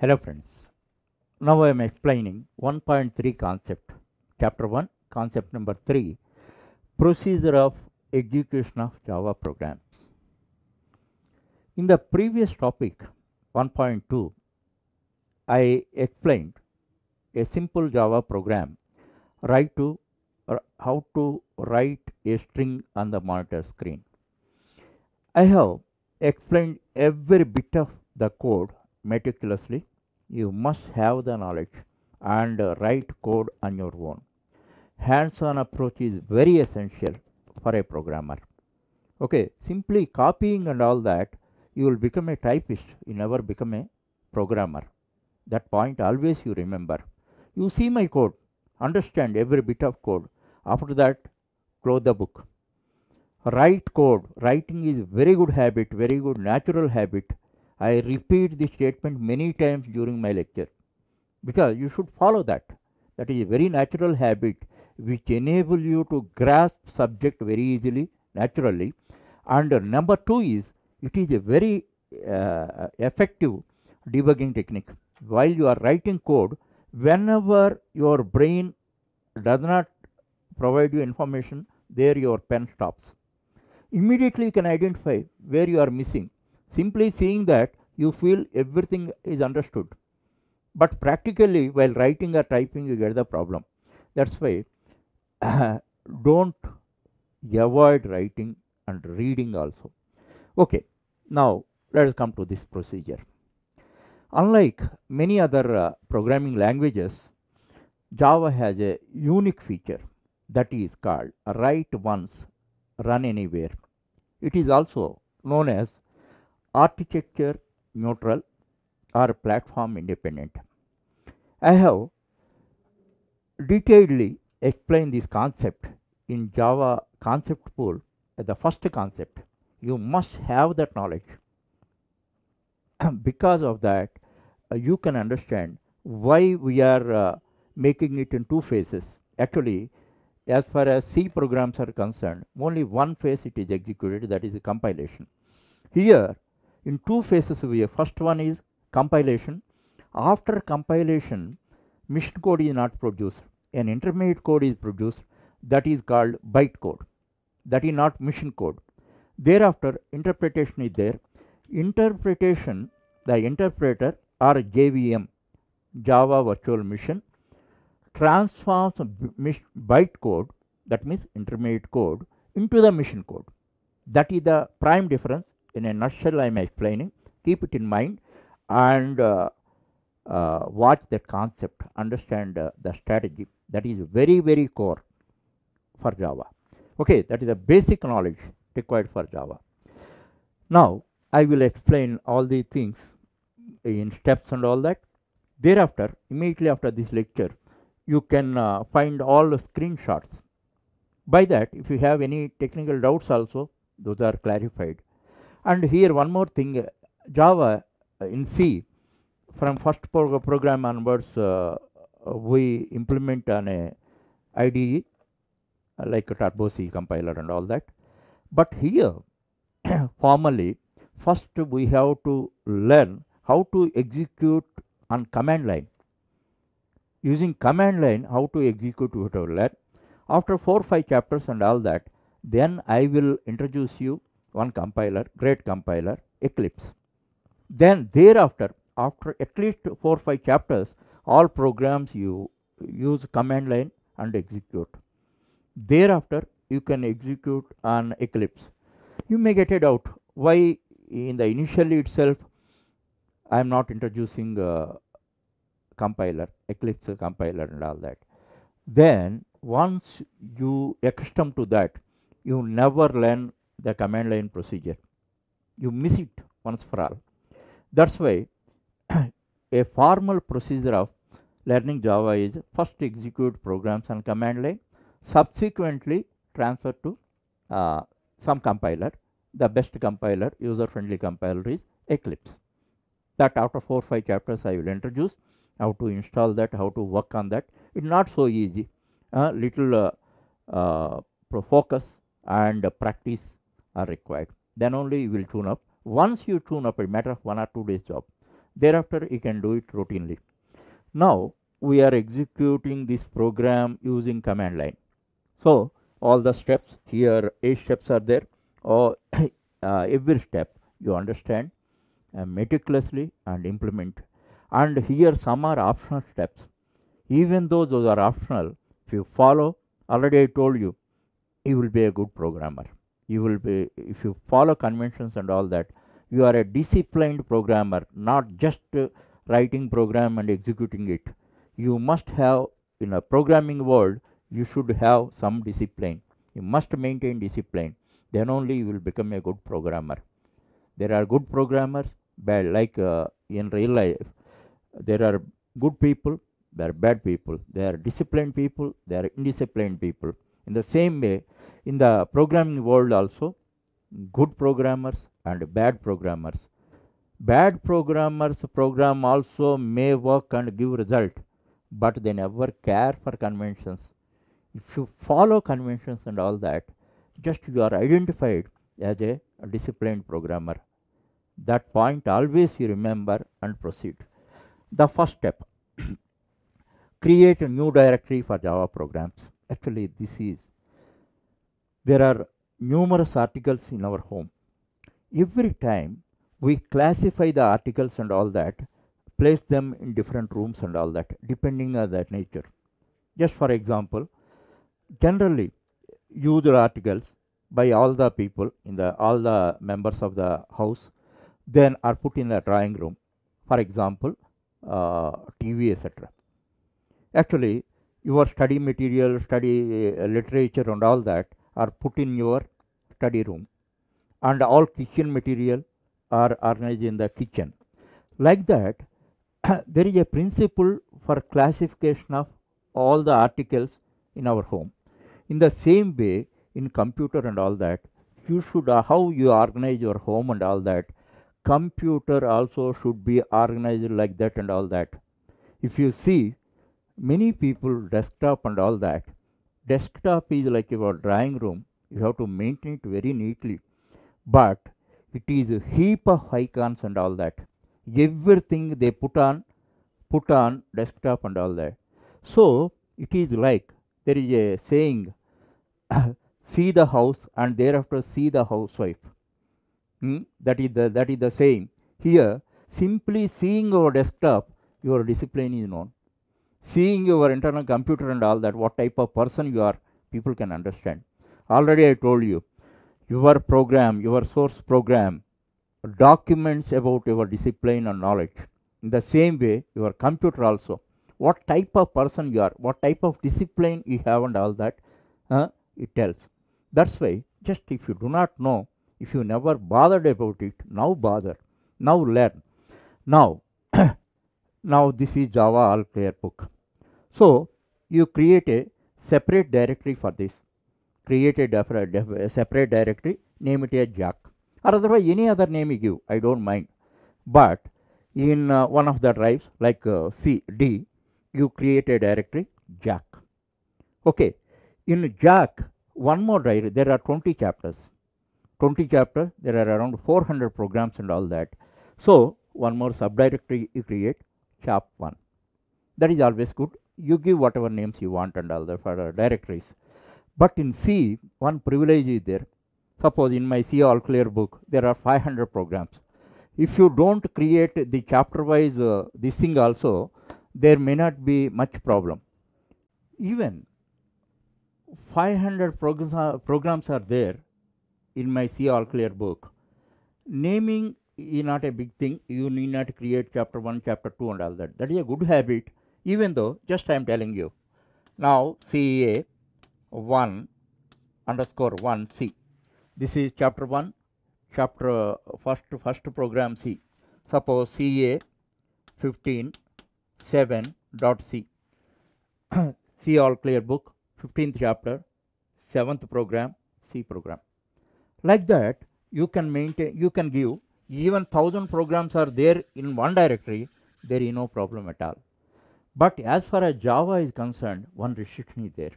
Hello friends. Now I am explaining 1.3 concept. Chapter 1, concept number 3, procedure of execution of Java programs. In the previous topic 1.2, I explained a simple Java program, how to write a string on the monitor screen. I have explained every bit of the code meticulously. You must have the knowledge and write code on your own. Hands-on approach is very essential for a programmer. Okay, simply copying and all that, you will become a typist, you never become a programmer. That point always you remember. You see my code, understand every bit of code. After that, close the book. Write code. Writing is very good habit, very good natural habit. I repeat this statement many times during my lecture because you should follow that. That is a very natural habit which enable you to grasp subject very easily, naturally. And number two is it is a very effective debugging technique. While you are writing code, whenever your brain does not provide you information, there your pen stops. Immediately you can identify where you are missing. Simply seeing that, you feel everything is understood. But practically, while writing or typing, you get the problem. That's why don't avoid writing and reading also. Okay, now let us come to this procedure. Unlike many other programming languages, Java has a unique feature that is called write once, run anywhere. It is also known as architecture neutral or platform independent. I have detailedly explained this concept in Java concept pool as the first concept. You must have that knowledge. Because of that, you can understand why we are making it in two phases. Actually, as far as C programs are concerned, only one phase it is executed, that is compilation. Here, in two phases, first one is compilation. After compilation, mission code is not produced. An intermediate code is produced, that is called bytecode. That is not mission code. Thereafter, interpretation is there. Interpretation, the interpreter or JVM, Java Virtual Machine, transforms bytecode, that means intermediate code, into the mission code. That is the prime difference. In a nutshell, I am explaining. Keep it in mind and watch that concept, understand the strategy. That is very, very core for Java. Okay, that is the basic knowledge required for Java. Now, I will explain all the things in steps and all that. Thereafter, immediately after this lecture, you can find all the screenshots. By that, if you have any technical doubts also, those are clarified. And here one more thing, Java in C, from first program onwards, we implement on a IDE like a Turbo C compiler and all that. But here, formally, first we have to learn how to execute on command line. Using command line, how to execute we have to learn. After 4 or 5 chapters and all that, then I will introduce you one compiler, great compiler, Eclipse. Then thereafter, after at least 4 or 5 chapters, all programs you use command line and execute. Thereafter, you can execute on Eclipse. You may get a doubt why in the initially itself I am not introducing compiler, Eclipse compiler and all that. Then once you accustom to that, you never learn the command line procedure. You miss it once for all. That's why a formal procedure of learning Java is first execute programs on command line, subsequently transfer to some compiler. The best compiler, user-friendly compiler is Eclipse. That after 4 or 5 chapters I will introduce how to install that, how to work on that. It's not so easy. Little focus and practice are required. Then only you will tune up. Once you tune up, a matter of 1 or 2 days job. Thereafter, you can do it routinely. Now, we are executing this program using command line. So, all the steps here, 8 steps are there, or every step you understand meticulously and implement. And here some are optional steps. Even though those are optional, if you follow, already I told you, you will be a good programmer. You will be, if you follow conventions and all that, you are a disciplined programmer, not just writing program and executing it. You must have, in a programming world, you should have some discipline. You must maintain discipline. Then only you will become a good programmer. There are good programmers, bad, like in real life. There are good people, there are bad people. There are disciplined people, there are indisciplined people. In the same way, in the programming world also, good programmers and bad programmers. Bad programmers program also may work and give result, but they never care for conventions. If you follow conventions and all that, just you are identified as a disciplined programmer. That point always you remember and proceed. The first step, create a new directory for Java programs. Actually, there are numerous articles in our home. Every time we classify the articles and all that, place them in different rooms and all that, depending on that nature. Just for example, generally used articles by all the people in all the members of the house, then are put in the drawing room. For example, TV, etc. Actually, your study material, study literature and all that are put in your study room, and all kitchen material are organized in the kitchen. Like that, there is a principle for classification of all the articles in our home. In the same way, in computer and all that, you should, how you organize your home and all that, computer also should be organized like that and all that. If you see, many people desktop and all that, desktop is like your drawing room. You have to maintain it very neatly, but it is a heap of icons and all that. Everything they put on desktop and all that. So it is like there is a saying, see the house and thereafter see the housewife. That is the saying. Here, simply seeing our desktop, your discipline is known. Seeing your internal computer and all that, what type of person you are, people can understand. Already I told you, your program, your source program, documents about your discipline and knowledge. In the same way, your computer also, what type of person you are, what type of discipline you have and all that, it tells. That's why, just if you do not know, if you never bothered about it, now bother, now learn. Now, now this is Java All Clear book. So, you create a separate directory for this. Create a separate directory, name it as Jack. Or otherwise, any other name you give, I don't mind. But in one of the drives, like C, D, you create a directory, Jack. Okay. In Jack, one more directory, there are 20 chapters. 20 chapters, there are around 400 programs and all that. So, one more subdirectory you create, chap 1. That is always good. You give whatever names you want and all that for directories. But in C, one privilege is there. Suppose in my C All Clear book, there are 500 programs. If you don't create the chapter wise this thing also, there may not be much problem. Even 500 programs are there in my C All Clear book. Naming is not a big thing. You need not create chapter 1, chapter 2 and all that. That is a good habit, even though just I am telling you. Now CA 1 underscore 1 C. This is chapter 1, chapter first program C. Suppose CA 15 7 dot C. C All Clear book, 15th chapter, 7th program, C program. Like that, you can maintain, you can give, even 1000 programs are there in one directory, there is no problem at all. But as far as Java is concerned, one restriction is there.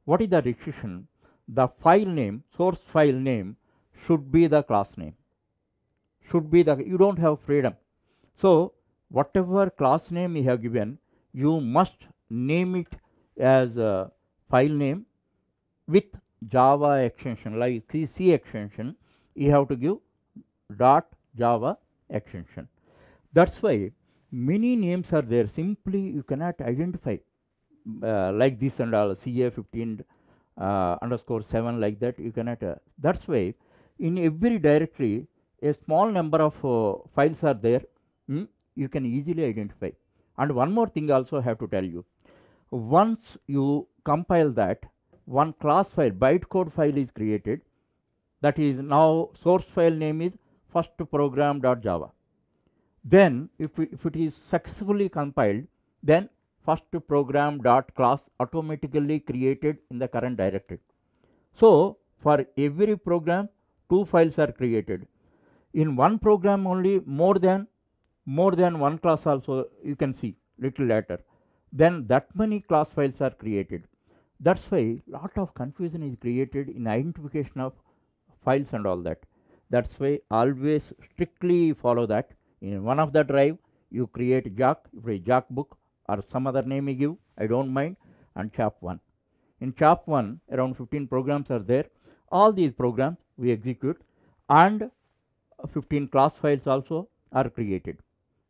What is the restriction? The file name, source file name, should be the class name. Should be the, you don't have freedom. So, whatever class name you have given, you must name it as a file name with Java extension, like C extension, you have to give .java extension. That's why many names are there, simply you cannot identify like this and all, CA15 underscore 7, like that you cannot. That's why in every directory a small number of files are there, you can easily identify. And one more thing also I have to tell you, once you compile that, one class file, bytecode file is created, that is now source file name is first program.java. Then if it is successfully compiled, then first program.class automatically created in the current directory. So for every program, two files are created. In one program only more than one class also you can see little later. Then that many class files are created. That's why lot of confusion is created in identification of files and all that. That's why always strictly follow that. In one of the drive you create JAK, JAK book or some other name you give, I don't mind, and chap1. In chap1 around 15 programs are there. All these programs we execute, and 15 class files also are created.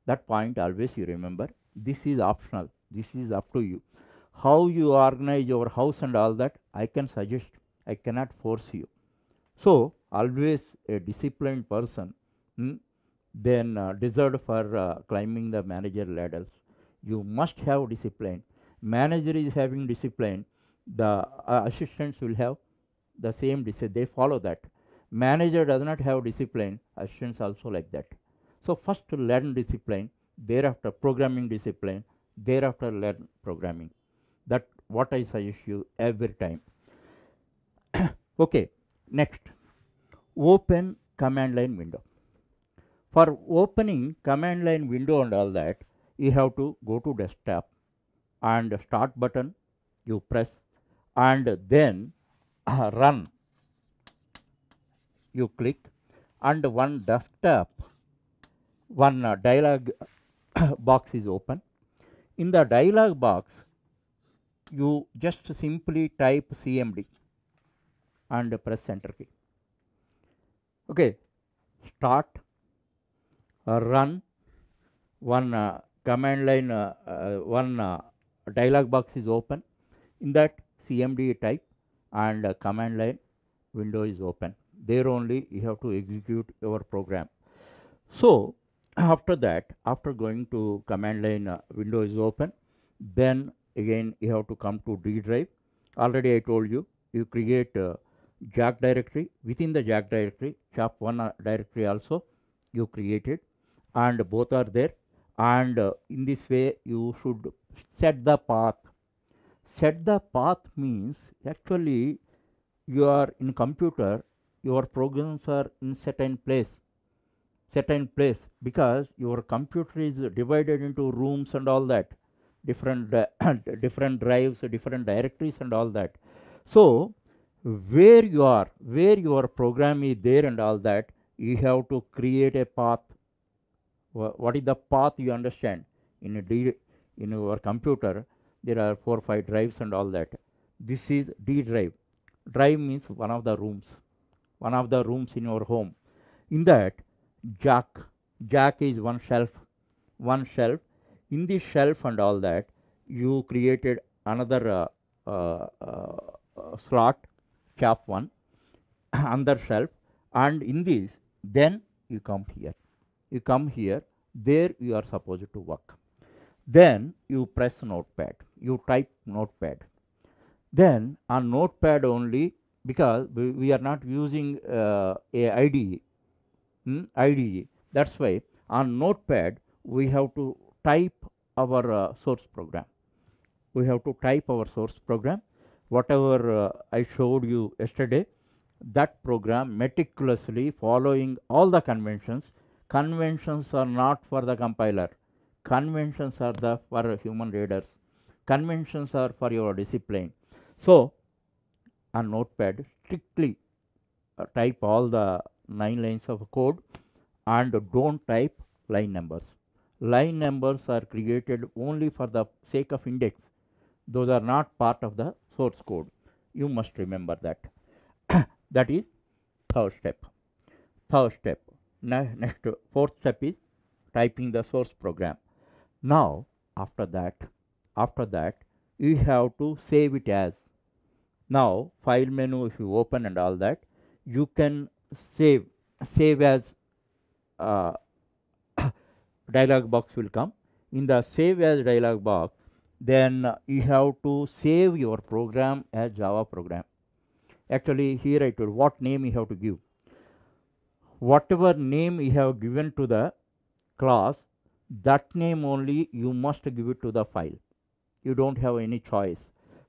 That point always you remember. This is optional, this is up to you. How you organize your house and all that, I can suggest, I cannot force you. So always a disciplined person, then deserved for climbing the manager ladders. You must have discipline. Manager is having discipline, the assistants will have the same discipline, they follow that. Manager does not have discipline, assistants also like that. So first learn discipline, thereafter programming discipline, thereafter learn programming. That what I suggest you every time. Okay, next, open command line window. For opening command line window and all that, you have to go to desktop and start button you press, and then run you click, and one desktop, one dialog box is open. In the dialog box you just simply type CMD and press enter key. Okay, start, run, one command line, one dialog box is open. In that CMD type, and command line window is open. There only you have to execute your program. So after that, after going to command line window is open, then again you have to come to D drive. Already I told you, you create JAK directory. Within the JAK directory, chap1 directory also you created, and both are there. And in this way you should set the path. Set the path means actually you are in computer, your programs are in certain place, because your computer is divided into rooms and all that, different different drives, different directories and all that. So where your program is there and all that, you have to create a path. What is the path, you understand? In your computer there are 4 or 5 drives and all that. This is D drive. Drive means one of the rooms in your home. In that JAK is one shelf. In this shelf and all that, you created another slot, chap1, another shelf, and in this then you come here, there you are supposed to work. Then you press notepad, you type notepad. Then on notepad only, because we are not using a IDE, that's why on notepad we have to type our source program. Whatever I showed you yesterday, that program meticulously following all the conventions. Conventions are not for the compiler, conventions are for human readers, conventions are for your discipline. So on notepad strictly type all the 9 lines of code, and don't type line numbers. line numbers are created only for the sake of index. Those are not part of the source code. You must remember that. That is third step. Third step. Next, fourth step is typing the source program. Now, after that, you have to save it as. Now, file menu, if you open and all that, you can save as uh, dialog box will come. In the save as dialog box, then you have to save your program as Java program. Actually, here I told what name you have to give. Whatever name you have given to the class, that name only you must give it to the file. You don't have any choice.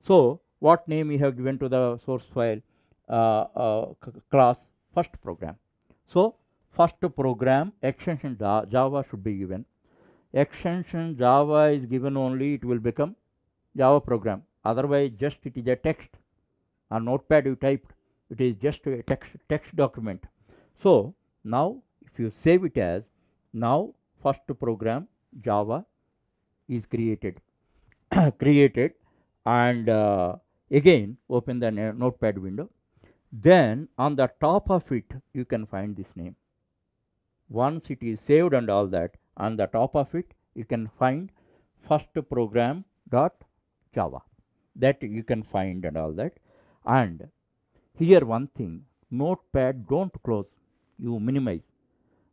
So, what name you have given to the source file class? First program. So, first program extension Java should be given. Extension Java is given only, it will become Java program. Otherwise, just it is a text. On notepad you typed, it is just a text document. So, now if you save it as, now first program Java is created created, and again open the notepad window. Then on the top of it you can find this name. Once it is saved and all that, on the top of it you can find first program dot Java, that you can find and all that. And here one thing, notepad don't close, you minimize,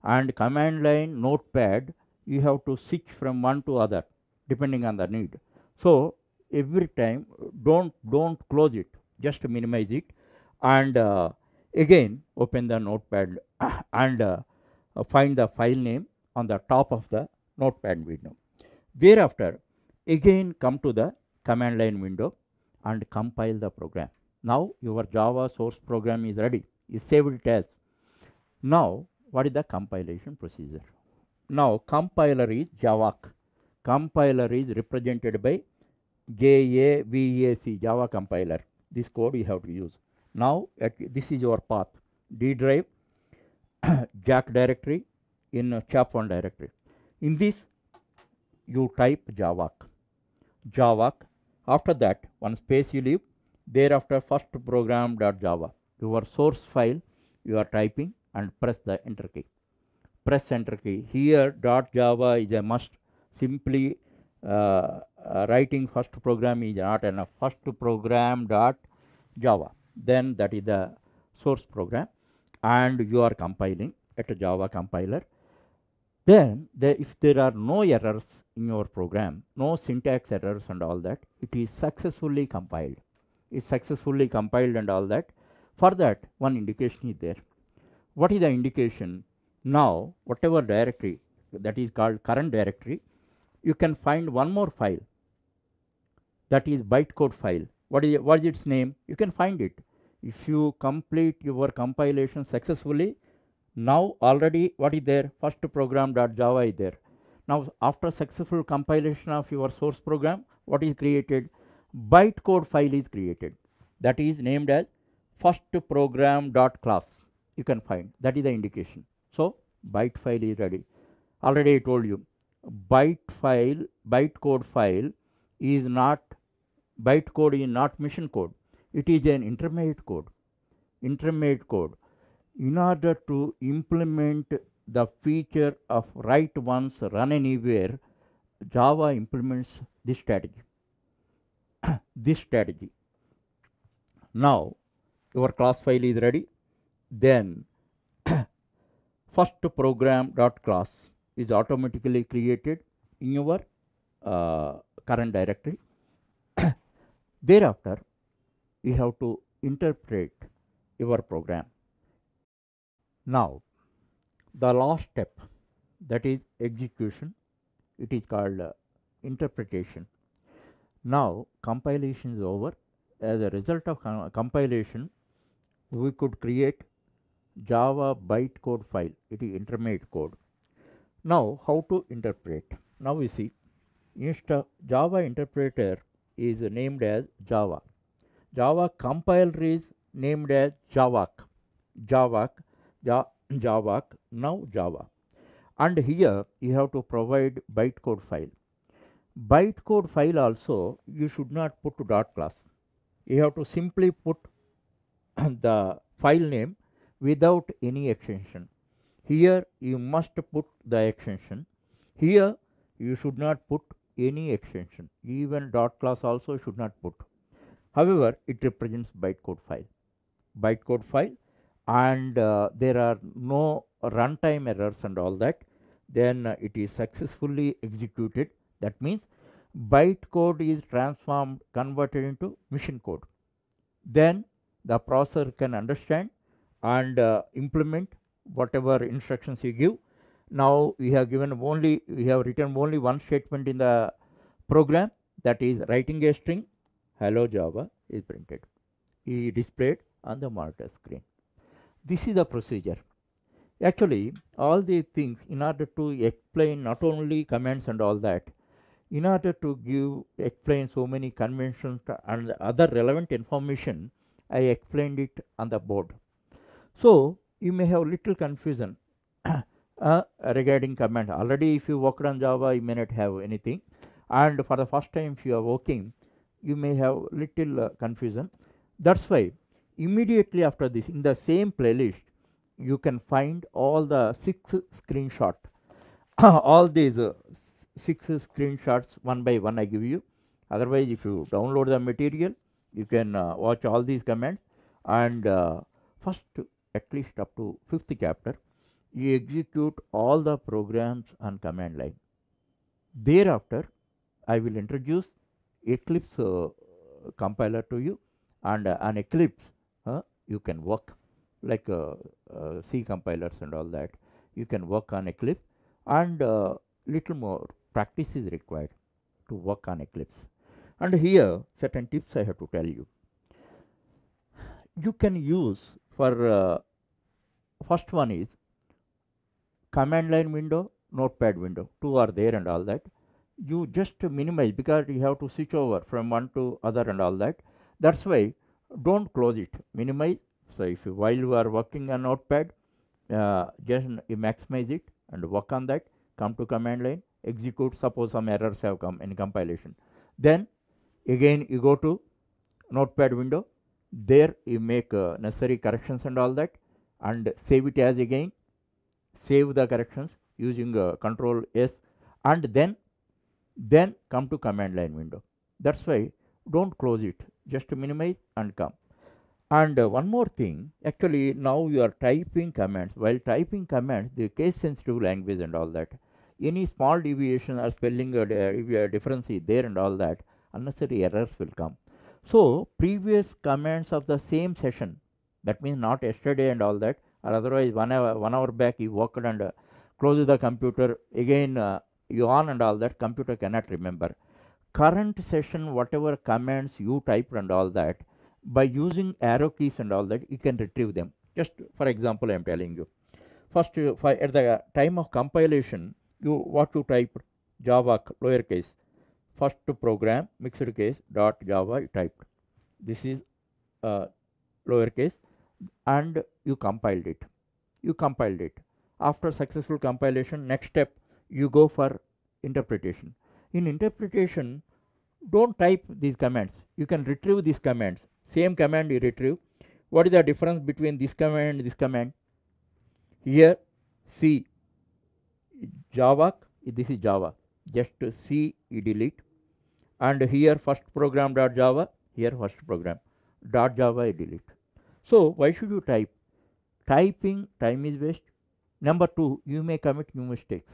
and command line notepad you have to switch from one to other depending on the need. So every time don't close it, just minimize it, and again open the notepad and find the file name on the top of the notepad window. Thereafter again come to the command line window and compile the program. Now your Java source program is ready. You saved it as. Now what is the compilation procedure? Now compiler is Javac. Compiler is represented by JAVAC, Java compiler. This code you have to use. Now this is your path. D drive, Jack directory, in chap1 directory. In this you type Javac. Javac. After that one space you leave. Thereafter first program.java. Your source file you are typing and press the enter key. Press enter key. Here .java is a must. Simply writing first program is not enough. First program.java. Then that is the source program, and you are compiling at a Java compiler. Then if there are no errors in your program, no syntax errors and all that, it is successfully compiled. Is successfully compiled and all that. For that one indication is there. What is the indication? Now whatever directory that is called current directory, you can find one more file, that is bytecode file. What is its name? You can find it. If you complete your compilation successfully, now already what is there? First program.java is there. Now after successful compilation of your source program, what is created? Bytecode file is created, that is named as first program.class. You can find, that is the indication. So byte file is ready. Already I told you, bytecode file is not, bytecode is not mission code. It is an intermediate code. Intermediate code. In order to implement the feature of write once, run anywhere, Java implements this strategy. This strategy. Now your class file is ready. Then first program.class is automatically created in your current directory. Thereafter you have to interpret your program. Now the last step, that is execution, it is called interpretation. Now compilation is over. As a result of compilation, we could create Java bytecode file. It is intermediate code. Now how to interpret? Now we see Java interpreter is named as Java. Java compiler is named as Javac. Javac, Javac, now Java. And here you have to provide bytecode file. Bytecode file also you should not put dot class. You have to simply put the file name without any extension. Here you must put the extension. Here you should not put any extension. Even dot class also should not put. However, it represents bytecode file. Bytecode file, and there are no runtime errors and all that. Then it is successfully executed. That means bytecode is transformed, converted into machine code. Then the processor can understand and implement whatever instructions you give. Now we have written only one statement in the program, that is writing a string hello Java is printed, is displayed on the monitor screen. This is the procedure. Actually, all these things, in order to explain not only commands and all that, in order to explain so many conventions and other relevant information, I explained it on the board. So you may have little confusion regarding command. Already if you worked on Java, you may not have anything, and for the first time if you are working, you may have little confusion. That's why immediately after this, in the same playlist, you can find all the 6 screenshot all these 6 screenshots one by one I give you. Otherwise, if you download the material, you can watch all these commands, and first at least up to 5th chapter you execute all the programs on command line. Thereafter I will introduce Eclipse compiler to you, and on Eclipse you can work like C compilers and all that. You can work on Eclipse, and little more practice is required to work on Eclipse. And here certain tips I have to tell you. You can use for first one is command line window, notepad window, 2 are there and all that. You just minimize, because you have to switch over from one to other and all that. That's why don't close it, minimize. So if you, while you are working on notepad, just you maximize it and work on that. Come to command line, execute. Suppose some errors have come in compilation, then again you go to notepad window. There you make necessary corrections and all that, and save it as again. Save the corrections using Control S, and then come to command line window. That's why don't close it, just minimize and come. And one more thing, actually now you are typing commands. While typing commands, the case sensitive language and all that, any small deviation or spelling difference is there and all that, unnecessary errors will come. So previous commands of the same session, that means not yesterday and all that, or otherwise 1 hour back you worked and closed the computer, again you on and all that, computer cannot remember. Current session, whatever commands you typed and all that, by using arrow keys and all that, you can retrieve them. Just for example, I am telling you. First, at the time of compilation, what you typed, Java lowercase. First program mixed case dot Java you typed. This is lowercase, and you compiled it. After successful compilation, next step you go for interpretation. In interpretation, don't type these commands. You can retrieve these commands. Same command you retrieve. What is the difference between this command and this command? Here C Java, this is Java, just C you delete, and here first program dot Java, here first program dot Java you delete. So why should you type? Typing time is waste. Number 2, you may commit new mistakes.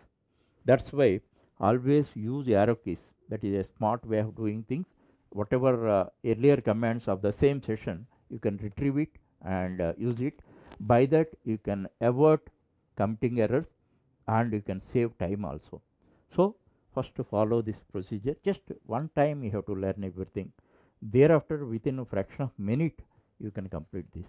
That's why always use arrow keys. That is a smart way of doing things. Whatever earlier commands of the same session, you can retrieve it and use it. By that you can avoid committing errors, and you can save time also. So first to follow this procedure, just one time you have to learn everything. Thereafter, within a fraction of minute you can complete this.